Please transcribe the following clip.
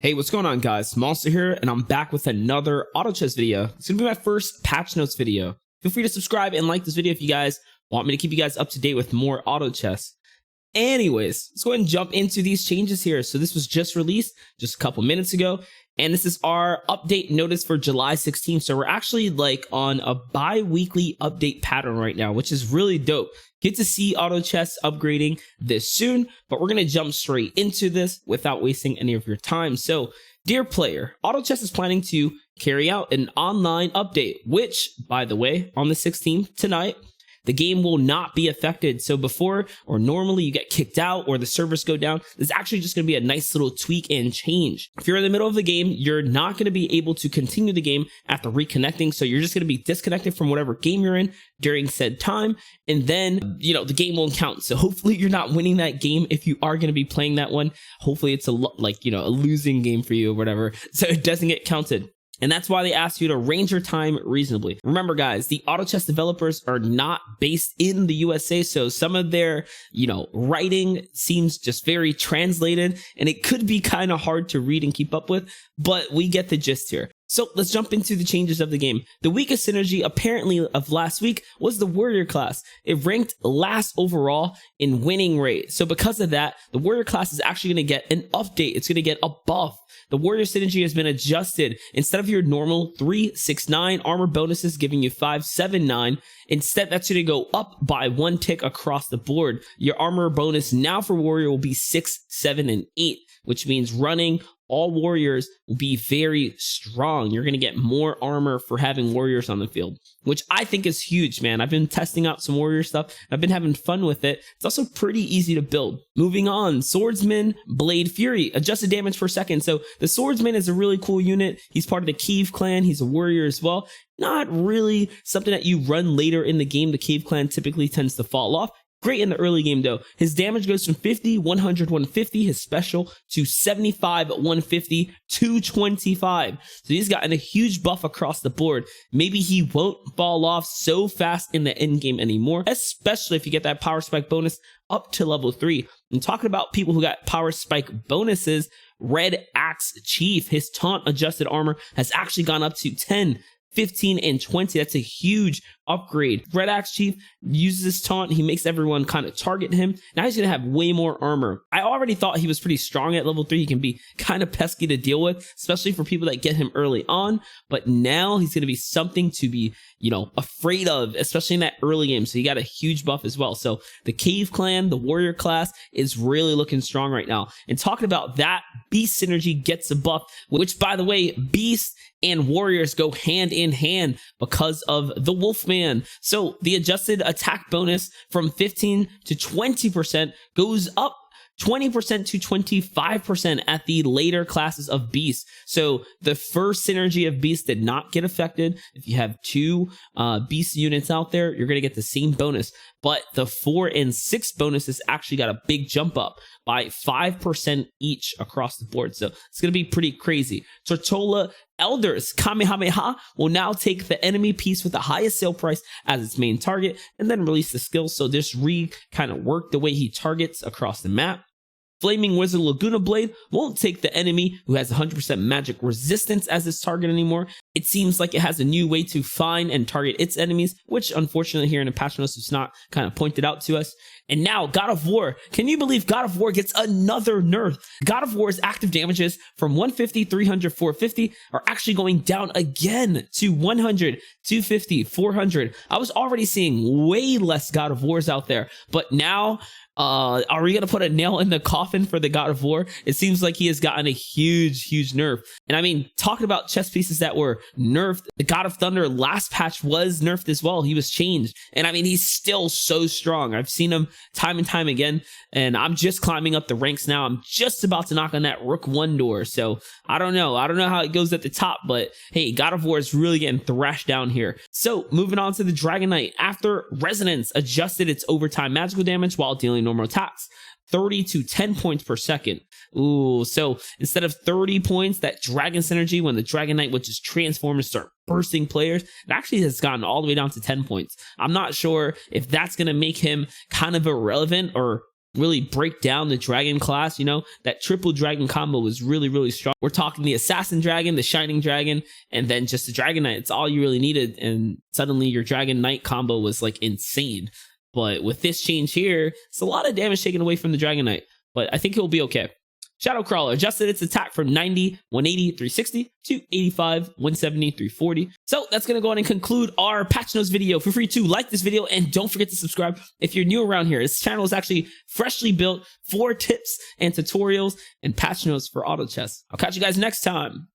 Hey, what's going on, guys? Monster here, and I'm back with another auto chess video. It's gonna be my first patch notes video. Feel free to subscribe and like this video if you guys want me to keep you guys up to date with more auto chess. Anyways, let's go ahead and jump into these changes here. So this was just released just a couple minutes ago, and this is our update notice for July 16th. So we're actually like on a bi-weekly update pattern right now, which is really dope. Get to see auto chess upgrading this soon, but we're going to jump straight into this without wasting any of your time. So, dear player, auto chess is planning to carry out an online update, which, by the way, on the 16th tonight, the game will not be affected. So before, or normally you get kicked out or the servers go down, there's actually just going to be a nice little tweak and change. If you're in the middle of the game, you're not going to be able to continue the game after reconnecting. So you're just going to be disconnected from whatever game you're in during said time. And then, the game won't count. So hopefully you're not winning that game. If you are going to be playing that one, hopefully it's a losing game for you or whatever. So it doesn't get counted. And that's why they ask you to range your time reasonably. Remember, guys, the auto chess developers are not based in the USA, so some of their, writing seems just very translated, and it could be kind of hard to read and keep up with, but we get the gist here. So let's jump into the changes of the game. The weakest synergy apparently of last week was the warrior class. It ranked last overall in winning rate. So because of that, the warrior class is actually going to get an update. It's going to get a buff. The warrior synergy has been adjusted. Instead of your normal 3-6-9 armor bonuses giving you 5-7-9, instead that's going to go up by 1 tick across the board. Your armor bonus now for warrior will be 6, 7, and 8, which means running all warriors will be very strong. You're going to get more armor for having warriors on the field, which I think is huge, man. I've been testing out some warrior stuff. I've been having fun with it. It's also pretty easy to build. Moving on, Swordman Blade Fury, adjusted damage per second. So the Swordsman is a really cool unit. He's part of the Cave clan. He's a warrior as well. Not really something that you run later in the game. The Cave clan typically tends to fall off. Great in the early game though. His damage goes from 50, 100, 150, his special, to 75, 150, 225. So he's gotten a huge buff across the board. Maybe he won't fall off so fast in the end game anymore, especially if you get that power spike bonus up to level 3. I'm talking about people who got power spike bonuses. Redaxe Chief, his taunt adjusted armor has actually gone up to 10, 15, and 20. That's a huge upgrade. Redaxe Chief uses this taunt. He makes everyone kind of target him. Now he's going to have way more armor. I already thought he was pretty strong at level 3. He can be kind of pesky to deal with, especially for people that get him early on. But now he's going to be something to be, afraid of, especially in that early game. So he got a huge buff as well. So the Cave clan, the warrior class is really looking strong right now. And talking about that, Beast synergy gets a buff, which, by the way, Beast and warriors go hand in hand because of the Wolfman. So the adjusted attack bonus from 15 to 20% goes up 20% to 25% at the later classes of Beast. So the first synergy of Beast did not get affected. If you have 2 Beast units out there, you're going to get the same bonus. But the 4 and 6 bonuses actually got a big jump up by 5% each across the board. So it's going to be pretty crazy. Tortola Elder's Kamehameha will now take the enemy piece with the highest sale price as its main target and then release the skill. So this kind of work the way he targets across the map. Flaming Wizard Laguna Blade won't take the enemy who has 100% magic resistance as its target anymore. It seems like it has a new way to find and target its enemies, which unfortunately here in the patch notes is not kind of pointed out to us. And now God of War. Can you believe God of War gets another nerf? God of War's active damages from 150, 300, 450 are actually going down again to 100, 250, 400. I was already seeing way less God of Wars out there, but now are we going to put a nail in the coffin for the God of War? It seems like he has gotten a huge nerf. And I mean, talking about chess pieces that were nerfed, the God of Thunder last patch was nerfed as well. He was changed. And I mean, he's still so strong. I've seen him time and time again, and I'm just climbing up the ranks now. I'm just about to knock on that Rook 1 door. So I don't know how it goes at the top, but hey, God of War is really getting thrashed down here. So moving on to the Dragon Knight. After Resonance adjusted its overtime magical damage while dealing normal attacks, 30 to 10 points per second. Ooh, so instead of 30 points, that Dragon synergy, when the Dragon Knight would just transform and start bursting players, it actually has gotten all the way down to 10 points. I'm not sure if that's going to make him kind of irrelevant or really break down the dragon class. You know, that triple dragon combo was really strong. We're talking the assassin dragon, the shining dragon, and then just the dragon knight. It's all you really needed, and suddenly your dragon knight combo was like insane. But with this change here, it's a lot of damage taken away from the dragon knight, but I think it will be okay. Shadow Crawler adjusted its attack from 90, 180, 360 to 85, 170, 340. So that's going to go ahead and conclude our patch notes video. Feel free to like this video and don't forget to subscribe if you're new around here. This channel is actually freshly built for tips and tutorials and patch notes for auto chess. I'll catch you guys next time.